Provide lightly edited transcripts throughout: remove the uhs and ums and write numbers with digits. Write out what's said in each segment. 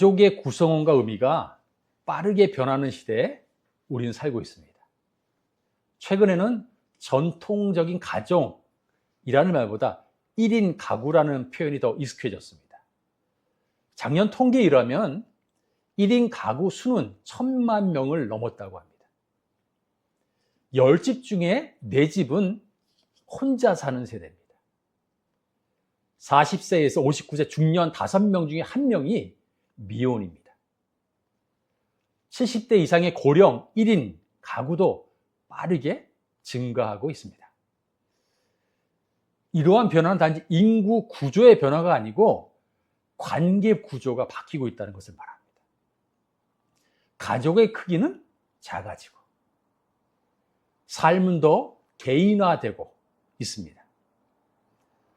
가족의 구성원과 의미가 빠르게 변하는 시대에 우리는 살고 있습니다. 최근에는 전통적인 가정이라는 말보다 1인 가구라는 표현이 더 익숙해졌습니다. 작년 통계에 의하면 1인 가구 수는 1,000만 명을 넘었다고 합니다. 10집 중에 4집은 혼자 사는 세대입니다. 40세에서 59세 중년 5명 중에 1명이 미혼입니다. 70대 이상의 고령 1인 가구도 빠르게 증가하고 있습니다. 이러한 변화는 단지 인구 구조의 변화가 아니고 관계 구조가 바뀌고 있다는 것을 말합니다. 가족의 크기는 작아지고 삶은 더 개인화되고 있습니다.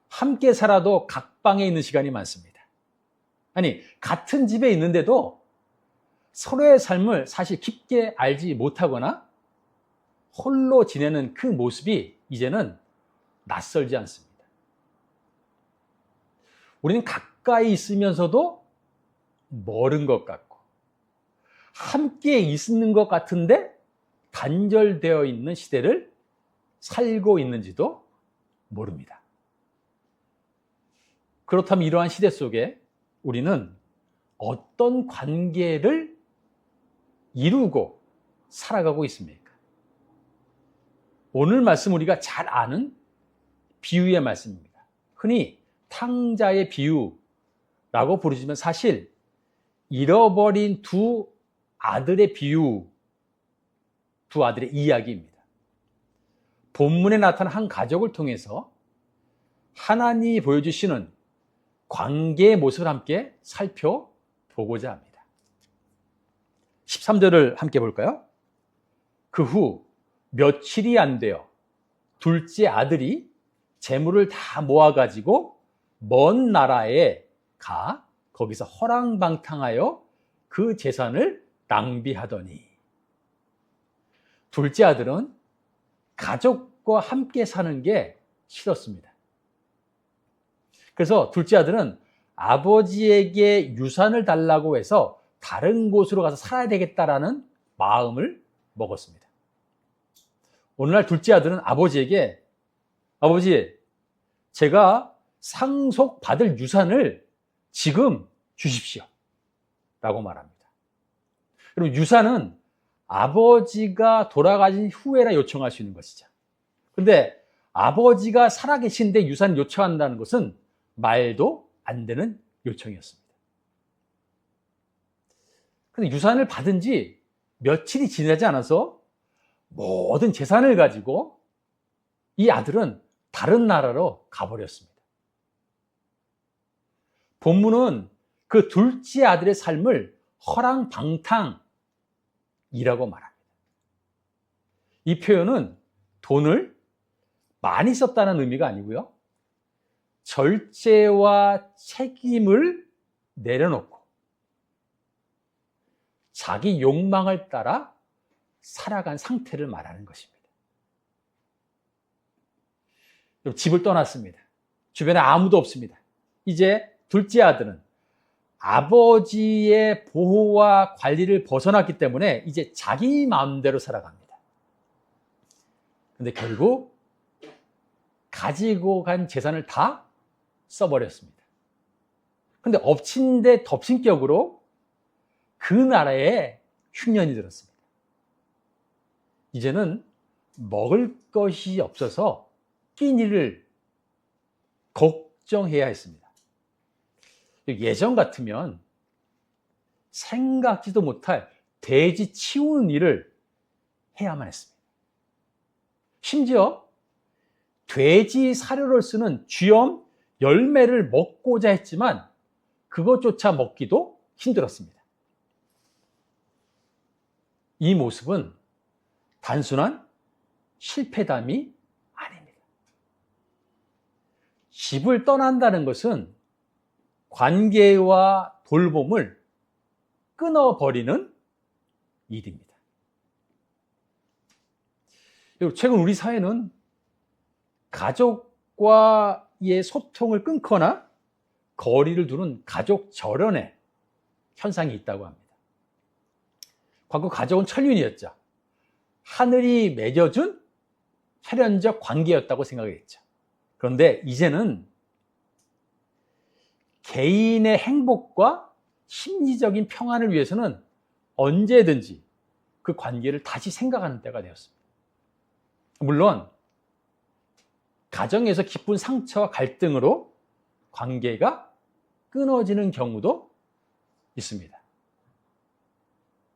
함께 살아도 각 방에 있는 시간이 많습니다. 아니, 같은 집에 있는데도 서로의 삶을 사실 깊게 알지 못하거나 홀로 지내는 그 모습이 이제는 낯설지 않습니다. 우리는 가까이 있으면서도 멀은 것 같고 함께 있는 것 같은데 단절되어 있는 시대를 살고 있는지도 모릅니다. 그렇다면 이러한 시대 속에 우리는 어떤 관계를 이루고 살아가고 있습니까? 오늘 말씀 우리가 잘 아는 비유의 말씀입니다. 흔히 탕자의 비유라고 부르지만 사실 잃어버린 두 아들의 비유, 두 아들의 이야기입니다. 본문에 나타난 한 가족을 통해서 하나님이 보여주시는 관계의 모습을 함께 살펴보고자 합니다. 13절을 함께 볼까요? 그 후 며칠이 안 되어 둘째 아들이 재물을 다 모아가지고 먼 나라에 가 거기서 허랑방탕하여 그 재산을 낭비하더니 둘째 아들은 가족과 함께 사는 게 싫었습니다. 그래서 둘째 아들은 아버지에게 유산을 달라고 해서 다른 곳으로 가서 살아야 되겠다라는 마음을 먹었습니다. 오늘날 둘째 아들은 아버지에게 아버지, 제가 상속받을 유산을 지금 주십시오 라고 말합니다. 그럼 유산은 아버지가 돌아가신 후에나 요청할 수 있는 것이죠. 그런데 아버지가 살아계신데 유산을 요청한다는 것은 말도 안 되는 요청이었습니다. 그런데 유산을 받은 지 며칠이 지나지 않아서 모든 재산을 가지고 이 아들은 다른 나라로 가버렸습니다. 본문은 그 둘째 아들의 삶을 허랑방탕이라고 말합니다. 이 표현은 돈을 많이 썼다는 의미가 아니고요. 절제와 책임을 내려놓고 자기 욕망을 따라 살아간 상태를 말하는 것입니다. 집을 떠났습니다. 주변에 아무도 없습니다. 이제 둘째 아들은 아버지의 보호와 관리를 벗어났기 때문에 이제 자기 마음대로 살아갑니다. 그런데 결국 가지고 간 재산을 다 써버렸습니다. 그런데 엎친 데 덮친 격으로 그 나라에 흉년이 들었습니다. 이제는 먹을 것이 없어서 끼니를 걱정해야 했습니다. 예전 같으면 생각지도 못할 돼지 치우는 일을 해야만 했습니다. 심지어 돼지 사료를 쓰는 쥐엄 열매를 먹고자 했지만 그것조차 먹기도 힘들었습니다. 이 모습은 단순한 실패담이 아닙니다. 집을 떠난다는 것은 관계와 돌봄을 끊어버리는 일입니다. 최근 우리 사회는 가족과의 소통을 끊거나 거리를 두는 가족 절연에 현상이 있다고 합니다. 과거 가족은 천륜이었죠. 하늘이 맺어준 혈연적 관계였다고 생각했죠. 그런데 이제는 개인의 행복과 심리적인 평안을 위해서는 언제든지 그 관계를 다시 생각하는 때가 되었습니다. 물론 가정에서 깊은 상처와 갈등으로 관계가 끊어지는 경우도 있습니다.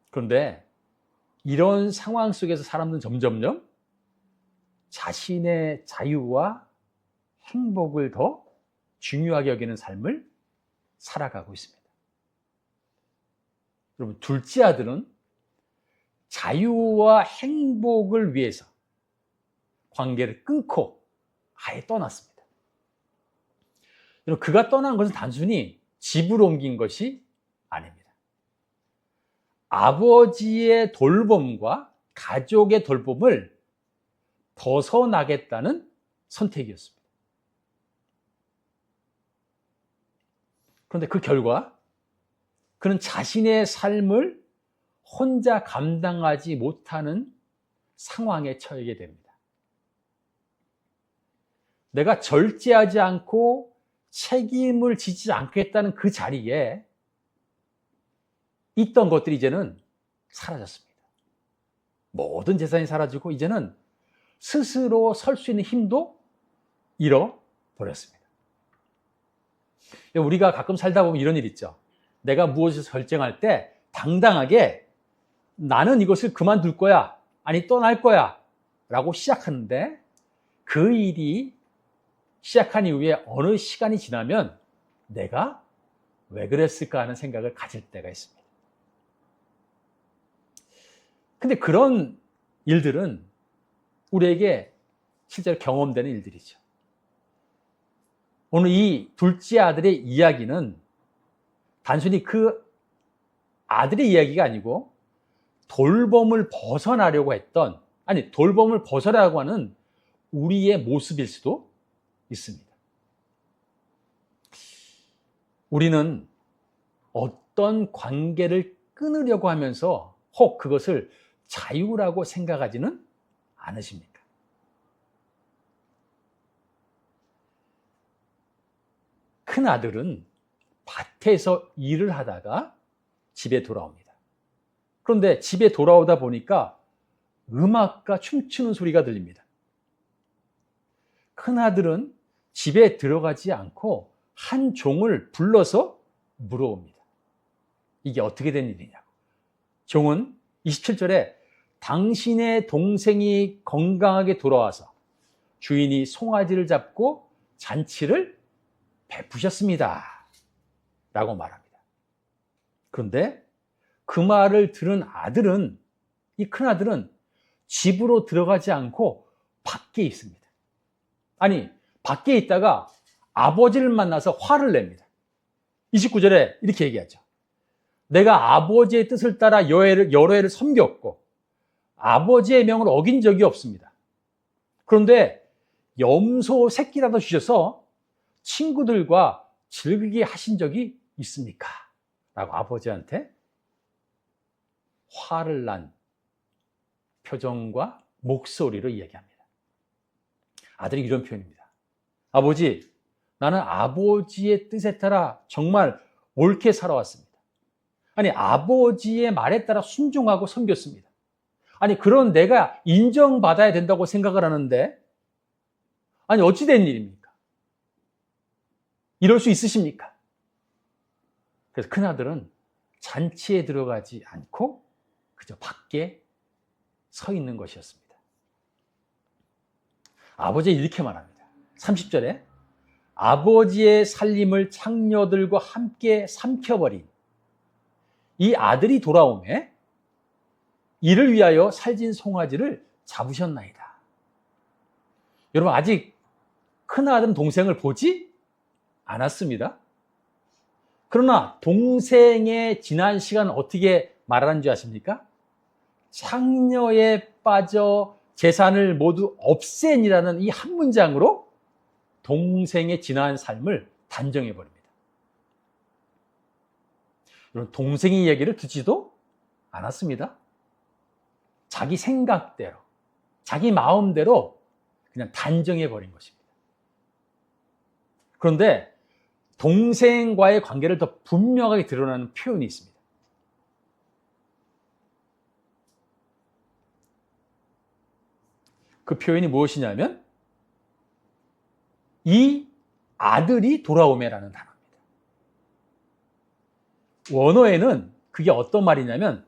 그런데 이런 상황 속에서 사람들은 점점점 자신의 자유와 행복을 더 중요하게 여기는 삶을 살아가고 있습니다. 여러분, 둘째 아들은 자유와 행복을 위해서 관계를 끊고 아예 떠났습니다. 여러분, 그가 떠난 것은 단순히 집을 옮긴 것이 아닙니다. 아버지의 돌봄과 가족의 돌봄을 벗어나겠다는 선택이었습니다. 그런데 그 결과 그는 자신의 삶을 혼자 감당하지 못하는 상황에 처하게 됩니다. 내가 절제하지 않고 책임을 지지 않겠다는 그 자리에 있던 것들이 이제는 사라졌습니다. 모든 재산이 사라지고 이제는 스스로 설 수 있는 힘도 잃어버렸습니다. 우리가 가끔 살다 보면 이런 일 있죠. 내가 무엇을 결정할 때 당당하게 나는 이것을 그만둘 거야, 아니 떠날 거야 라고 시작하는데 그 일이 시작한 이후에 어느 시간이 지나면 내가 왜 그랬을까 하는 생각을 가질 때가 있습니다. 근데 그런 일들은 우리에게 실제로 경험되는 일들이죠. 오늘 이 둘째 아들의 이야기는 단순히 그 아들의 이야기가 아니고 돌봄을 벗어나려고 했던, 아니 돌봄을 벗어나려고 하는 우리의 모습일 수도 있습니다. 우리는 어떤 관계를 끊으려고 하면서 혹 그것을 자유라고 생각하지는 않으십니까? 큰 아들은 밭에서 일을 하다가 집에 돌아옵니다. 그런데 집에 돌아오다 보니까 음악과 춤추는 소리가 들립니다. 큰 아들은 집에 들어가지 않고 한 종을 불러서 물어옵니다. 이게 어떻게 된 일이냐고. 종은 27절에 당신의 동생이 건강하게 돌아와서 주인이 송아지를 잡고 잔치를 베푸셨습니다 라고 말합니다. 그런데 그 말을 들은 아들은, 이 큰 아들은 집으로 들어가지 않고 밖에 있습니다. 아니, 밖에 있다가 아버지를 만나서 화를 냅니다. 29절에 이렇게 얘기하죠. 내가 아버지의 뜻을 따라 여러 해를 섬겼고 아버지의 명을 어긴 적이 없습니다. 그런데 염소 새끼라도 주셔서 친구들과 즐기게 하신 적이 있습니까? 라고 아버지한테 화를 난 표정과 목소리로 이야기합니다. 아들이 이런 표현입니다. 아버지, 나는 아버지의 뜻에 따라 정말 옳게 살아왔습니다. 아니, 아버지의 말에 따라 순종하고 섬겼습니다. 아니, 그런 내가 인정받아야 된다고 생각을 하는데, 아니, 어찌 된 일입니까? 이럴 수 있으십니까? 그래서 큰아들은 잔치에 들어가지 않고 그저 밖에 서 있는 것이었습니다. 아버지는 이렇게 말합니다. 30절에 아버지의 살림을 창녀들과 함께 삼켜버린 이 아들이 돌아오매 이를 위하여 살진 송아지를 잡으셨나이다. 여러분, 아직 큰아들은 동생을 보지 않았습니다. 그러나 동생의 지난 시간 어떻게 말하는 줄 아십니까? 창녀에 빠져 재산을 모두 없앤이라는 이 한 문장으로 동생의 지난 삶을 단정해 버립니다. 이런 동생의 이야기를 듣지도 않았습니다. 자기 생각대로, 자기 마음대로 그냥 단정해버린 것입니다. 그런데 동생과의 관계를 더 분명하게 드러나는 표현이 있습니다. 그 표현이 무엇이냐면 이 아들이 돌아오매라는 단어입니다. 원어에는 그게 어떤 말이냐면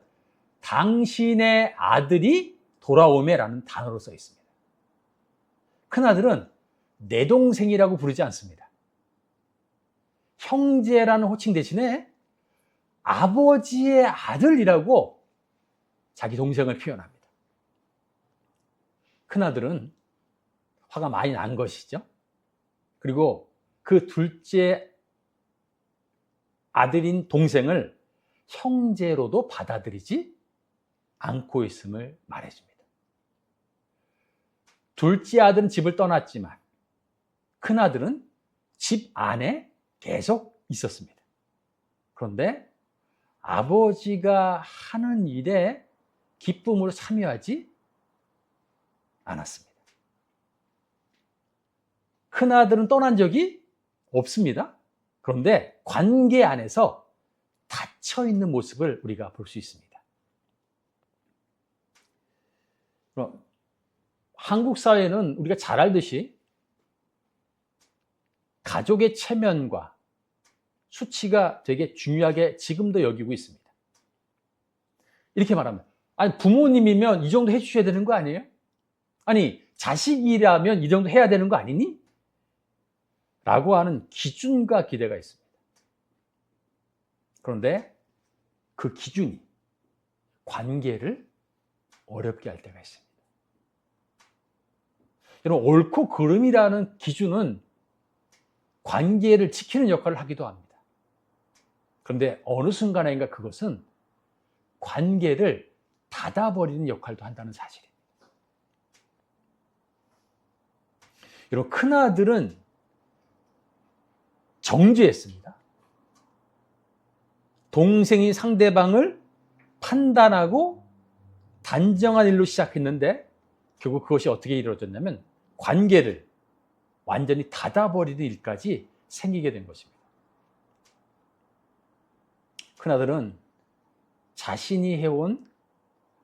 당신의 아들이 돌아오매라는 단어로 써 있습니다. 큰아들은 내 동생이라고 부르지 않습니다. 형제라는 호칭 대신에 아버지의 아들이라고 자기 동생을 표현합니다. 큰아들은 화가 많이 난 것이죠. 그리고 그 둘째 아들인 동생을 형제로도 받아들이지 않고 있음을 말해줍니다. 둘째 아들은 집을 떠났지만 큰아들은 집 안에 계속 있었습니다. 그런데 아버지가 하는 일에 기쁨으로 참여하지 않았습니다. 큰아들은 떠난 적이 없습니다. 그런데 관계 안에서 닫혀 있는 모습을 우리가 볼 수 있습니다. 그럼 한국 사회는 우리가 잘 알듯이 가족의 체면과 수치가 되게 중요하게 지금도 여기고 있습니다. 이렇게 말하면, 아니, 부모님이면 이 정도 해주셔야 되는 거 아니에요? 아니, 자식이라면 이 정도 해야 되는 거 아니니? 라고 하는 기준과 기대가 있습니다. 그런데 그 기준이 관계를 어렵게 할 때가 있습니다. 여러분, 옳고 그름이라는 기준은 관계를 지키는 역할을 하기도 합니다. 그런데 어느 순간인가 그것은 관계를 닫아버리는 역할도 한다는 사실입니다. 여러분, 큰아들은 정죄했습니다. 동생이 상대방을 판단하고 단정한 일로 시작했는데 결국 그것이 어떻게 이루어졌냐면 관계를 완전히 닫아버리는 일까지 생기게 된 것입니다. 큰아들은 자신이 해온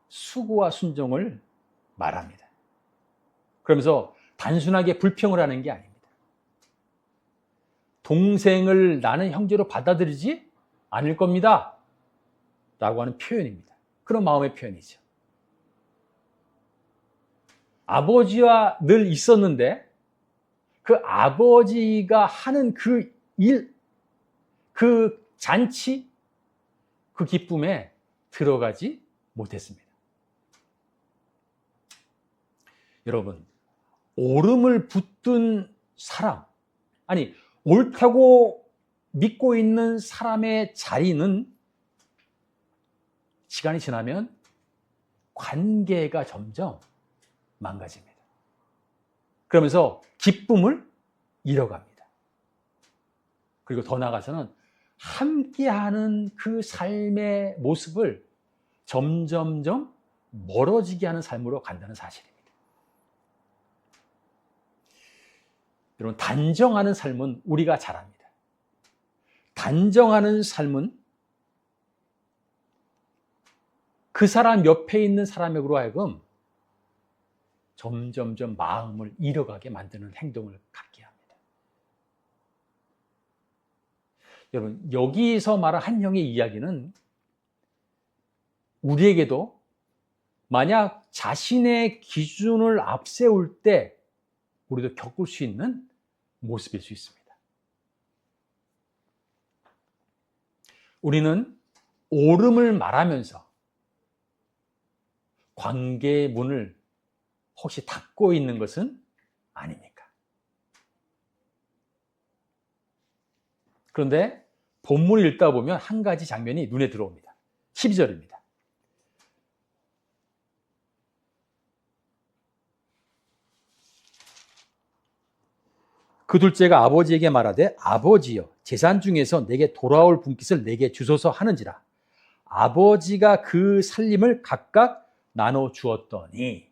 수고와 순종을 말합니다. 그러면서 단순하게 불평을 하는 게 아닙니다. 동생을 나는 형제로 받아들이지 않을 겁니다. 라고 하는 표현입니다. 그런 마음의 표현이죠. 아버지와 늘 있었는데 그 아버지가 하는 그 일, 그 잔치, 그 기쁨에 들어가지 못했습니다. 여러분, 옳음을 붙든 사람, 아니, 옳다고 믿고 있는 사람의 자리는 시간이 지나면 관계가 점점 망가집니다. 그러면서 기쁨을 잃어갑니다. 그리고 더 나아가서는 함께하는 그 삶의 모습을 점점점 멀어지게 하는 삶으로 간다는 사실입니다. 여러분, 단정하는 삶은 우리가 잘합니다. 단정하는 삶은 그 사람 옆에 있는 사람으로 하여금 점점점 마음을 잃어가게 만드는 행동을 갖게 합니다. 여러분, 여기서 말한 한 형의 이야기는 우리에게도 만약 자신의 기준을 앞세울 때 우리도 겪을 수 있는 모습일 수 있습니다. 우리는 옳음을 말하면서 관계의 문을 혹시 닫고 있는 것은 아닙니까? 그런데 본문을 읽다 보면 한 가지 장면이 눈에 들어옵니다. 12절입니다. 그 둘째가 아버지에게 말하되 아버지여 재산 중에서 내게 돌아올 분깃을 내게 주소서 하는지라. 아버지가 그 살림을 각각 나눠 주었더니.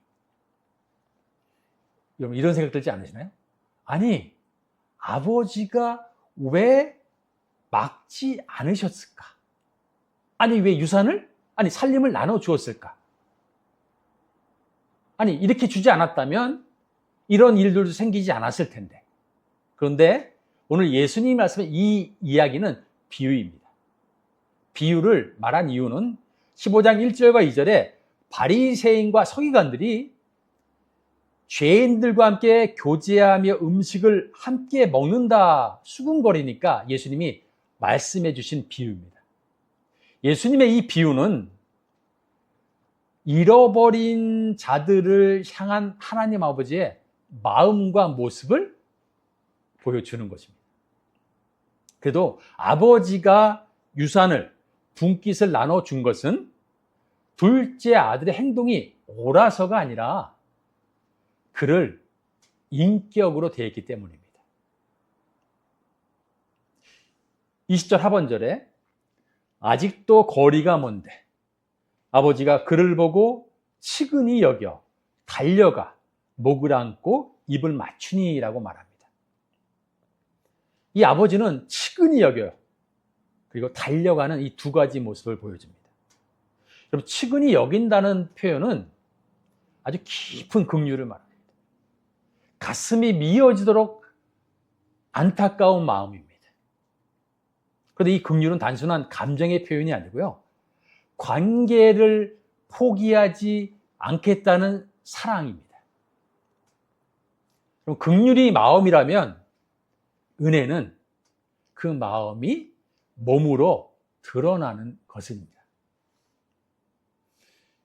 여러분 이런 생각 들지 않으시나요? 아니 아버지가 왜 막지 않으셨을까? 아니 왜 유산을? 아니 살림을 나눠 주었을까? 아니 이렇게 주지 않았다면 이런 일들도 생기지 않았을 텐데. 그런데 오늘 예수님이 말씀한 이 이야기는 비유입니다. 비유를 말한 이유는 15장 1절과 2절에 바리새인과 서기관들이 죄인들과 함께 교제하며 음식을 함께 먹는다 수군거리니까 예수님이 말씀해 주신 비유입니다. 예수님의 이 비유는 잃어버린 자들을 향한 하나님 아버지의 마음과 모습을 보여주는 것입니다. 그래도 아버지가 유산을, 분깃을 나눠준 것은 둘째 아들의 행동이 옳아서가 아니라 그를 인격으로 대했기 때문입니다. 20절 하반절에 아직도 거리가 먼데 아버지가 그를 보고 측은히 여겨 달려가 목을 안고 입을 맞추니라고 말합니다. 이 아버지는 측은히 여겨요. 그리고 달려가는 이 두 가지 모습을 보여줍니다. 여러분 측은히 여긴다는 표현은 아주 깊은 긍휼을 말합니다. 가슴이 미어지도록 안타까운 마음입니다. 그런데 이 긍휼은 단순한 감정의 표현이 아니고요. 관계를 포기하지 않겠다는 사랑입니다. 그럼 긍휼이 마음이라면 은혜는 그 마음이 몸으로 드러나는 것입니다.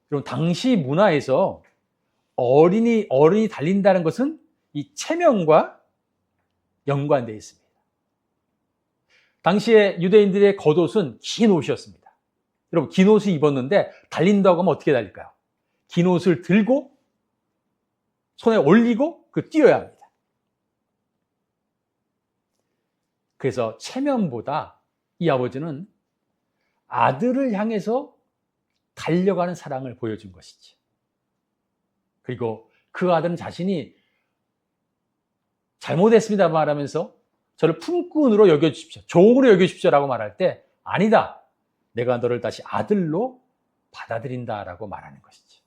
그럼 당시 문화에서 어른이 달린다는 것은 이 체면과 연관되어 있습니다. 당시에 유대인들의 겉옷은 긴 옷이었습니다. 여러분 긴 옷을 입었는데 달린다고 하면 어떻게 달릴까요? 긴 옷을 들고 손에 올리고 뛰어야 합니다. 그래서 체면보다 이 아버지는 아들을 향해서 달려가는 사랑을 보여준 것이죠. 그리고 그 아들은 자신이 잘못했습니다 말하면서 저를 품꾼으로 여겨주십시오. 종으로 여겨주십시오라고 말할 때 아니다. 내가 너를 다시 아들로 받아들인다라고 말하는 것이죠.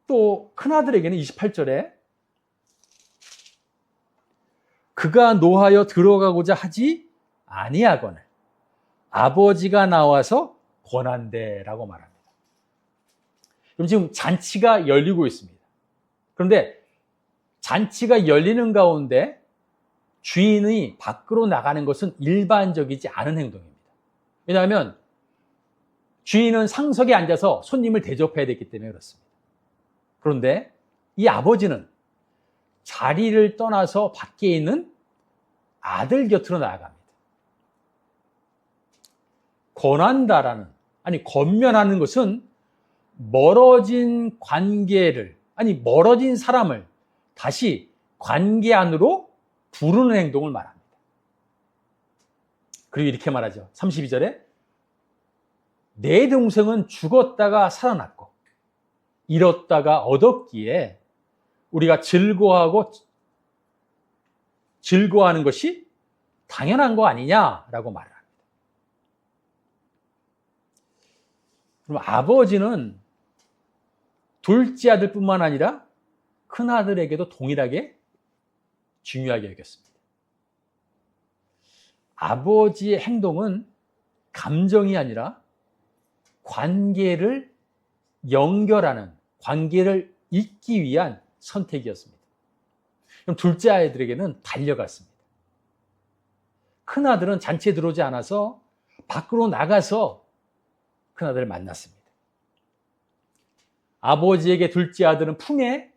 또 큰아들에게는 28절에 그가 노하여 들어가고자 하지 아니하거늘 아버지가 나와서 권한대라고 말합니다. 그럼 지금 잔치가 열리고 있습니다. 그런데 잔치가 열리는 가운데 주인이 밖으로 나가는 것은 일반적이지 않은 행동입니다. 왜냐하면 주인은 상석에 앉아서 손님을 대접해야 되기 때문에 그렇습니다. 그런데 이 아버지는 자리를 떠나서 밖에 있는 아들 곁으로 나아갑니다. 권한다라는, 권면하는 것은 멀어진 관계를, 멀어진 사람을 다시 관계 안으로 부르는 행동을 말합니다. 그리고 이렇게 말하죠. 32절에 내 동생은 죽었다가 살아났고 잃었다가 얻었기에 우리가 즐거워하는 것이 당연한 거 아니냐라고 말을 합니다. 그럼 아버지는 둘째 아들뿐만 아니라 큰 아들에게도 동일하게 중요하게 여겼습니다. 아버지의 행동은 감정이 아니라 관계를 연결하는, 관계를 잇기 위한 선택이었습니다. 그럼 둘째 아이들에게는 달려갔습니다. 큰아들은 잔치에 들어오지 않아서 밖으로 나가서 큰아들을 만났습니다. 아버지에게 둘째 아들은 품에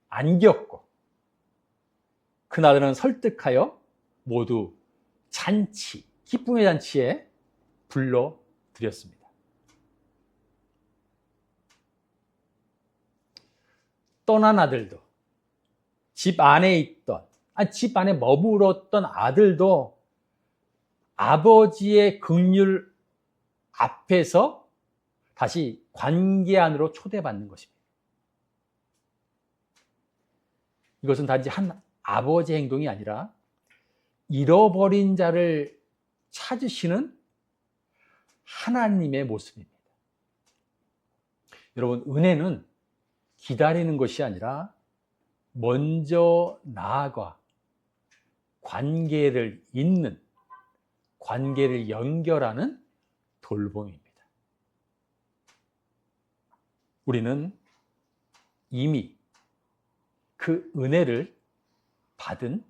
안겼고 큰아들은 설득하여 모두 잔치, 기쁨의 잔치에 불러들였습니다. 떠난 아들도 집 안에 있던, 집 안에 머물었던 아들도 아버지의 긍휼 앞에서 다시 관계 안으로 초대받는 것입니다. 이것은 단지 한 아버지의 행동이 아니라 잃어버린 자를 찾으시는 하나님의 모습입니다. 여러분, 은혜는 기다리는 것이 아니라 먼저 나아가 관계를 잇는, 관계를 연결하는 돌봄입니다. 우리는 이미 그 은혜를 받은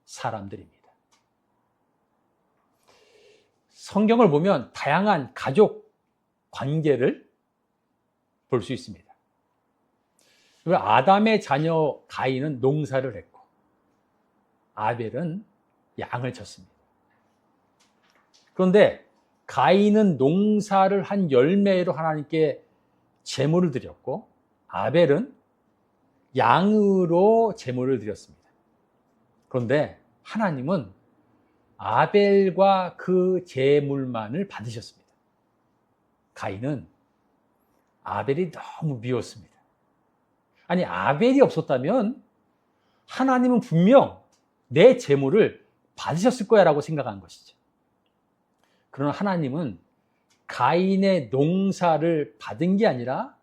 사람들입니다. 성경을 보면 다양한 가족 관계를 볼 수 있습니다. 아담의 자녀 가인은 농사를 했고 아벨은 양을 쳤습니다. 그런데 가인은 농사를 한 열매로 하나님께 제물을 드렸고 아벨은 양으로 제물을 드렸습니다. 그런데 하나님은 아벨과 그 제물만을 받으셨습니다. 가인은 아벨이 너무 미웠습니다. 아니, 아벨이 없었다면 하나님은 분명 내 제물을 받으셨을 거야 라고 생각한 것이죠. 그러나 하나님은 가인의 농사를 받은 게 아니라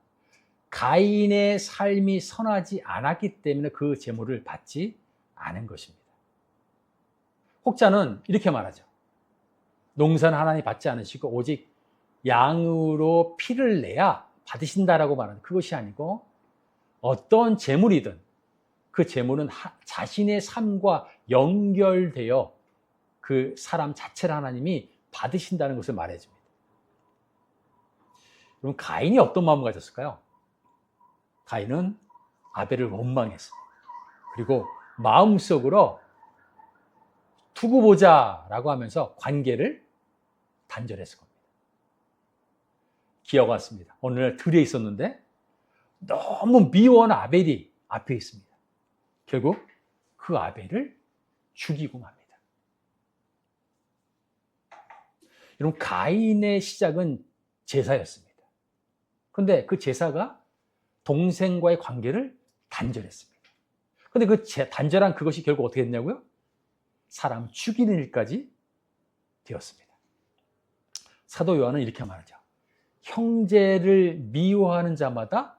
가인의 삶이 선하지 않았기 때문에 그 제물을 받지 않은 것입니다. 혹자는 이렇게 말하죠. 농사는 하나님이 받지 않으시고 오직 양으로 피를 내야 받으신다라고 말하는, 그것이 아니고 어떤 제물이든 그 제물은 자신의 삶과 연결되어 그 사람 자체를 하나님이 받으신다는 것을 말해줍니다. 그럼 가인이 어떤 마음을 가졌을까요? 가인은 아벨을 원망했습니다. 그리고 마음속으로 두고 보자라고 하면서 관계를 단절했을 겁니다. 기억 왔습니다. 어느 날 들에 있었는데 너무 미워하는 아벨이 앞에 있습니다. 결국 그 아벨을 죽이고 맙니다. 여러분, 가인의 시작은 제사였습니다. 그런데 그 제사가 동생과의 관계를 단절했습니다. 그런데 그 단절한 그것이 결국 어떻게 됐냐고요? 사람 죽이는 일까지 되었습니다. 사도 요한은 이렇게 말하죠. 형제를 미워하는 자마다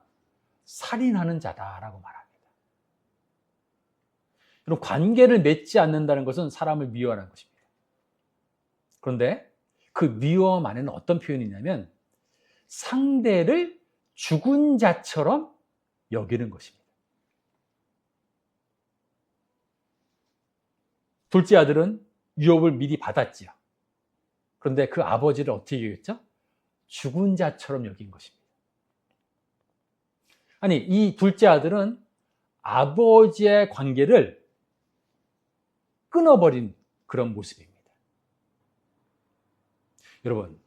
살인하는 자다라고 말합니다. 여러분, 관계를 맺지 않는다는 것은 사람을 미워하는 것입니다. 그런데 그 미워함 안에는 어떤 표현이 있냐면 상대를 죽은 자처럼 여기는 것입니다. 둘째 아들은 유업을 미리 받았지요. 그런데 그 아버지를 어떻게 여겼죠? 죽은 자처럼 여긴 것입니다. 아니, 이 둘째 아들은 아버지의 관계를 끊어버린 그런 모습입니다. 여러분,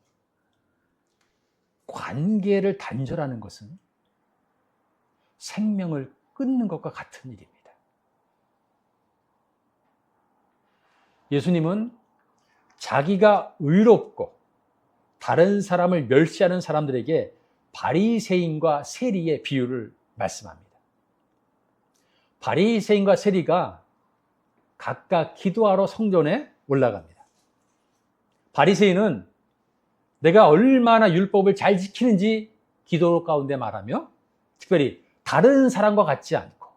관계를 단절하는 것은 생명을 끊는 것과 같은 일입니다. 예수님은 자기가 의롭고 다른 사람을 멸시하는 사람들에게 바리새인과 세리의 비유를 말씀합니다. 바리새인과 세리가 각각 기도하러 성전에 올라갑니다. 바리새인은 내가 얼마나 율법을 잘 지키는지 기도 가운데 말하며, 특별히 다른 사람과 같지 않고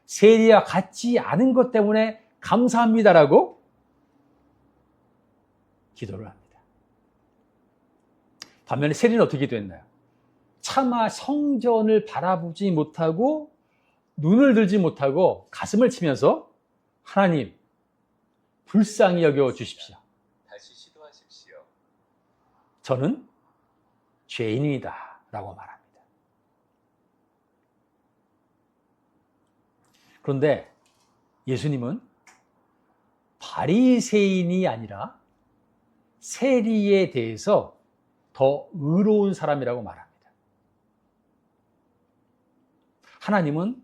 세리와 같지 않은 것 때문에 감사합니다라고 기도를 합니다. 반면에 세리는 어떻게 기도했나요? 차마 성전을 바라보지 못하고 눈을 들지 못하고 가슴을 치면서 하나님, 불쌍히 여겨 주십시오. 다시 시도하십시오. 저는 죄인이다 라고 말합니다. 그런데 예수님은 바리새인이 아니라 세리에 대해서 더 의로운 사람이라고 말합니다. 하나님은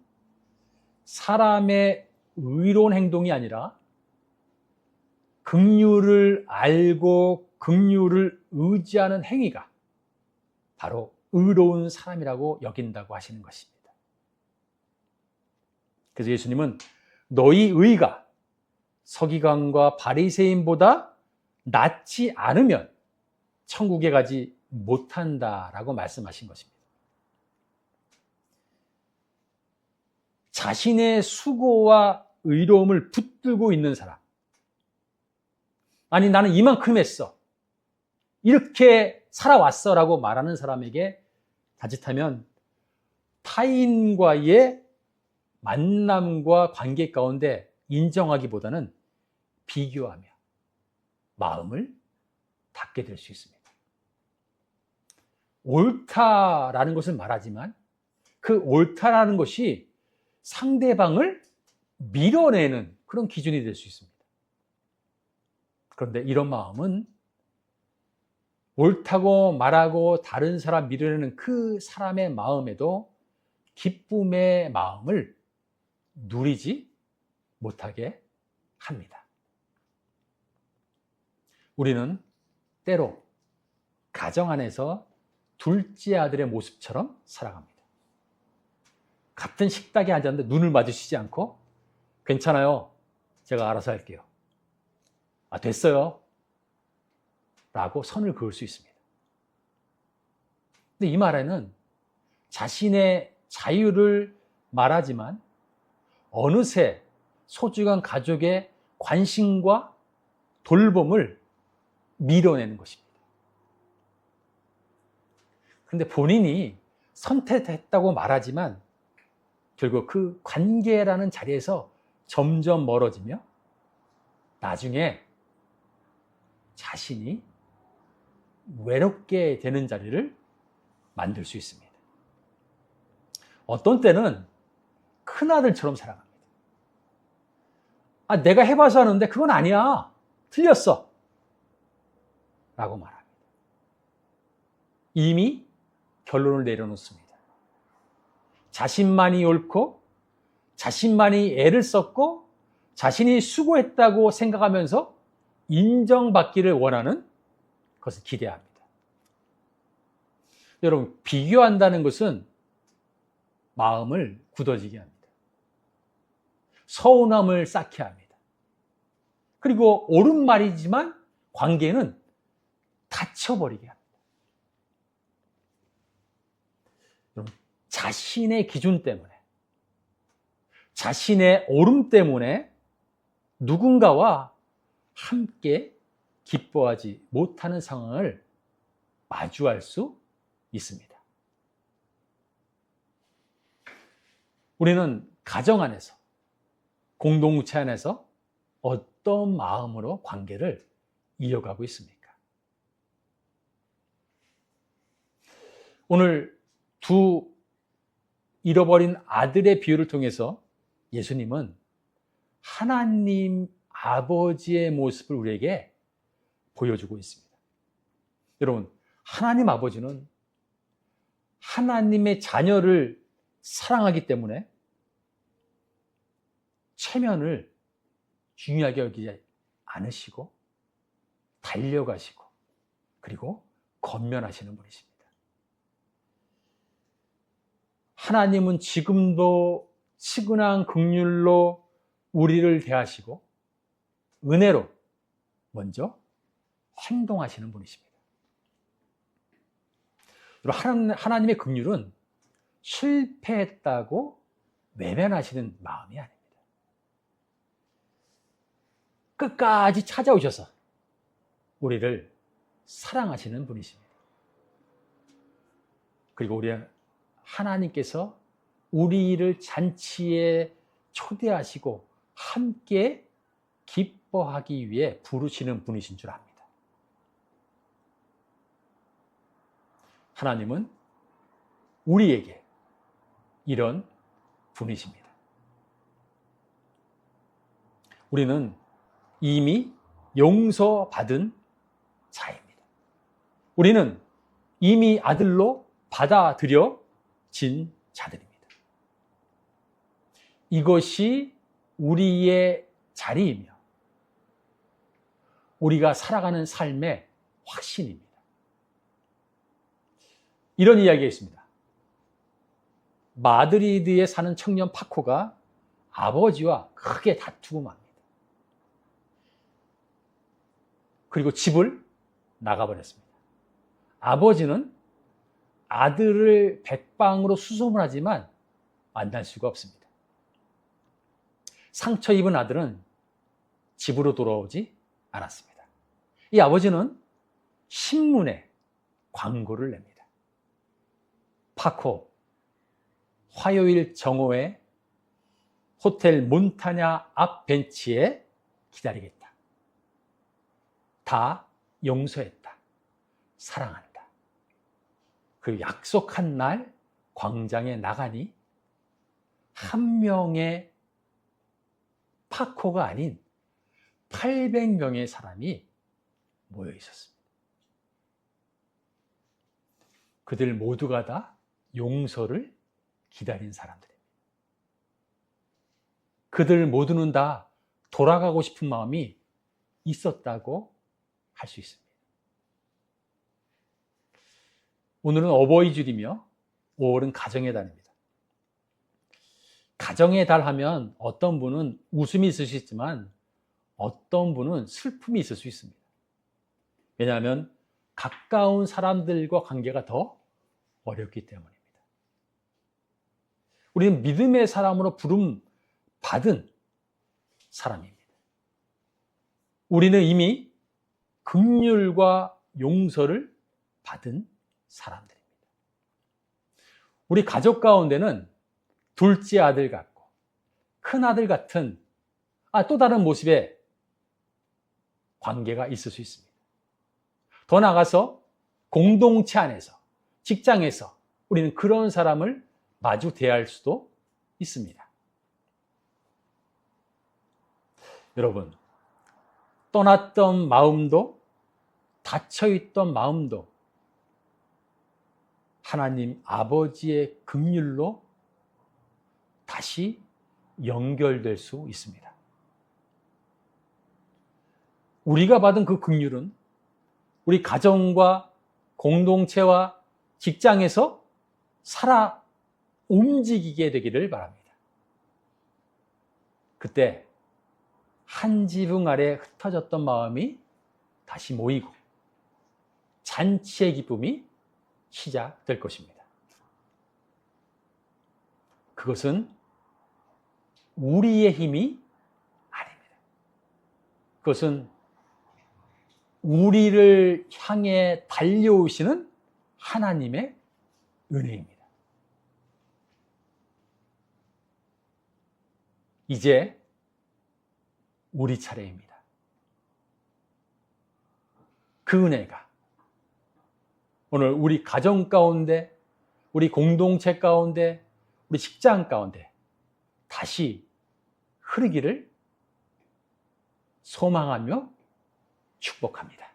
사람의 의로운 행동이 아니라 긍휼을 알고 긍휼을 의지하는 행위가 바로 의로운 사람이라고 여긴다고 하시는 것입니다. 그래서 예수님은 너희 의가 서기관과 바리새인보다 낫지 않으면 천국에 가지 못한다라고 말씀하신 것입니다. 자신의 수고와 의로움을 붙들고 있는 사람, 아니 나는 이만큼 했어, 이렇게 살아왔어 라고 말하는 사람에게 자칫하면 타인과의 만남과 관계 가운데 인정하기보다는 비교하며 마음을 닫게 될 수 있습니다. 옳다라는 것을 말하지만 그 옳다라는 것이 상대방을 밀어내는 그런 기준이 될 수 있습니다. 그런데 이런 마음은 옳다고 말하고 다른 사람 밀어내는 그 사람의 마음에도 기쁨의 마음을 누리지 못하게 합니다. 우리는 때로 가정 안에서 둘째 아들의 모습처럼 살아갑니다. 같은 식탁에 앉았는데 눈을 마주치지 않고 괜찮아요, 제가 알아서 할게요, 됐어요 라고 선을 그을 수 있습니다. 근데 이 말에는 자신의 자유를 말하지만 어느새 소중한 가족의 관심과 돌봄을 밀어내는 것입니다. 그런데 본인이 선택했다고 말하지만 결국 그 관계라는 자리에서 점점 멀어지며 나중에 자신이 외롭게 되는 자리를 만들 수 있습니다. 어떤 때는 큰아들처럼 살아갑니다. 내가 해봐서 하는데 그건 아니야, 틀렸어 라고 말합니다. 이미 결론을 내려놓습니다. 자신만이 옳고 자신만이 애를 썼고 자신이 수고했다고 생각하면서 인정받기를 원하는 것을 기대합니다. 여러분, 비교한다는 것은 마음을 굳어지게 합니다. 서운함을 쌓게 합니다. 그리고 옳은 말이지만 관계는 닫혀버리게 합니다. 여러분, 자신의 기준 때문에, 자신의 옳음 때문에 누군가와 함께 기뻐하지 못하는 상황을 마주할 수 있습니다. 우리는 가정 안에서, 공동체 안에서 어떤 마음으로 관계를 이어가고 있습니까? 오늘 두 잃어버린 아들의 비유를 통해서 예수님은 하나님 아버지의 모습을 우리에게 보여주고 있습니다. 여러분, 하나님 아버지는 하나님의 자녀를 사랑하기 때문에 체면을 중요하게 여기지 않으시고 달려가시고 그리고 권면하시는 분이십니다. 하나님은 지금도 치근한 긍휼로 우리를 대하시고 은혜로 먼저 행동하시는 분이십니다. 하나님의 긍휼은 실패했다고 외면하시는 마음이 아닙니다. 끝까지 찾아오셔서 우리를 사랑하시는 분이십니다. 그리고 하나님께서 우리를 잔치에 초대하시고 함께 기뻐하기 위해 부르시는 분이신 줄 압니다. 하나님은 우리에게 이런 분이십니다. 우리는 이미 용서받은 자입니다. 우리는 이미 아들로 받아들여진 자들입니다. 이것이 우리의 자리이며 우리가 살아가는 삶의 확신입니다. 이런 이야기가 있습니다. 마드리드에 사는 청년 파코가 아버지와 크게 다투고 맙니다. 그리고 집을 나가버렸습니다. 아버지는 아들을 백방으로 수소문 하지만 만날 수가 없습니다. 상처 입은 아들은 집으로 돌아오지 않았습니다. 이 아버지는 신문에 광고를 냅니다. 파코, 화요일 정오에 호텔 몬타냐 앞 벤치에 기다리겠다. 다 용서했다. 사랑한다. 그리고 약속한 날 광장에 나가니 한 명의 파코가 아닌 800명의 사람이 모여 있었습니다. 그들 모두가 다 용서를 기다린 사람들입니다. 그들 모두는 다 돌아가고 싶은 마음이 있었다고 할 수 있습니다. 오늘은 어버이주이며 5월은 가정의 달입니다. 가정의 달 하면 어떤 분은 웃음이 있을 수 있지만 어떤 분은 슬픔이 있을 수 있습니다. 왜냐하면 가까운 사람들과 관계가 더 어렵기 때문입니다. 우리는 믿음의 사람으로 부름 받은 사람입니다. 우리는 이미 긍휼과 용서를 받은 사람들입니다. 우리 가족 가운데는 둘째 아들 같고 큰 아들 같은 또 다른 모습의 관계가 있을 수 있습니다. 더 나아가서 공동체 안에서, 직장에서 우리는 그런 사람을 마주 대할 수도 있습니다. 여러분, 떠났던 마음도 닫혀있던 마음도 하나님 아버지의 긍휼로 다시 연결될 수 있습니다. 우리가 받은 그 긍휼은 우리 가정과 공동체와 직장에서 살아 움직이게 되기를 바랍니다. 그때 한 지붕 아래 흩어졌던 마음이 다시 모이고 잔치의 기쁨이 시작될 것입니다. 그것은 우리의 힘이 아닙니다. 그것은 우리를 향해 달려오시는 하나님의 은혜입니다. 이제 우리 차례입니다. 그 은혜가 오늘 우리 가정 가운데, 우리 공동체 가운데, 우리 직장 가운데 다시 흐르기를 소망하며 축복합니다.